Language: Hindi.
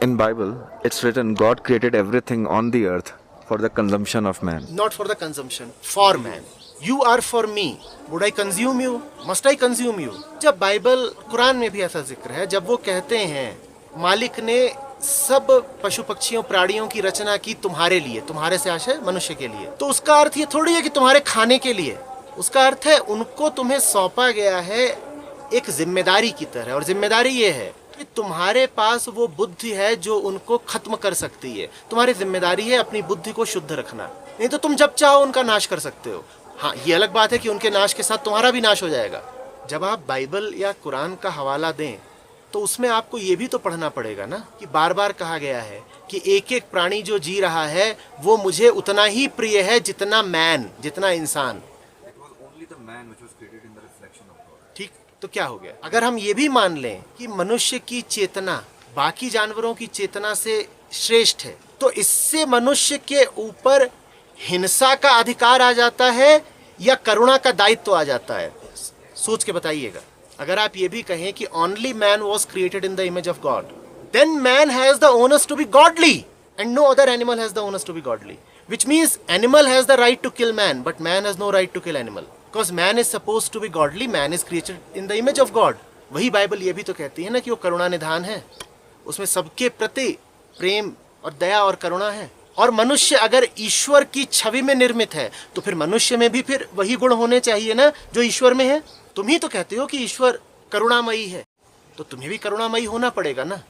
In Bible, it's written God created everything on the earth for the consumption of man. Not for the consumption, for man. You are for me. Would I consume you? Must I consume you? जब बाइबल कुरान में भी ऐसा जिक्र है, जब वो कहते हैं मालिक ने सब पशु पक्षियों प्राणियों की रचना की तुम्हारे लिए, तुम्हारे से आशय मनुष्य के लिए, तो उसका अर्थ ये थोड़ी है कि तुम्हारे खाने के लिए। उसका अर्थ है उनको तुम्हें सौंपा गया है एक जिम्मेदारी की तरह, और जिम्मेदारी ये है कि तुम्हारे पास वो बुद्धि है जो उनको खत्म कर सकती है। तुम्हारी जिम्मेदारी है अपनी बुद्धि को शुद्ध रखना, नहीं तो तुम जब चाहो उनका नाश कर सकते हो। हाँ, ये अलग बात है कि उनके नाश के साथ तुम्हारा भी नाश हो जाएगा। जब आप बाइबल या कुरान का हवाला दें तो उसमें आपको ये भी तो पढ़ना पड़ेगा ना कि बार बार कहा गया है कि एक एक प्राणी जो जी रहा है वो मुझे उतना ही प्रिय है जितना मैन, जितना इंसान। ठीक, तो क्या हो गया अगर हम ये भी मान लें कि मनुष्य की चेतना बाकी जानवरों की चेतना से श्रेष्ठ है, तो इससे मनुष्य के ऊपर हिंसा का अधिकार आ जाता है या करुणा का दायित्व आ जाता है? सोच के बताइएगा। अगर आप ये भी कहें कि only man was created in the image of God, then man has the honours to be godly and no other animal has the honours to be godly, which means animal has the right to kill man, but man has no right to kill animal. Because man is supposed to be godly, man is created in the image of God. वही बाइबल ये भी तो कहती है ना कि वो करुणा निधान है, उसमें सबके प्रति प्रेम और दया और करुणा है। और मनुष्य अगर ईश्वर की छवि में निर्मित है तो फिर मनुष्य में भी फिर वही गुण होने चाहिए ना जो ईश्वर में है। तुम ही तो कहते हो कि ईश्वर करुणामयी है, तो तुम्हें भी करुणामयी होना पड़ेगा ना।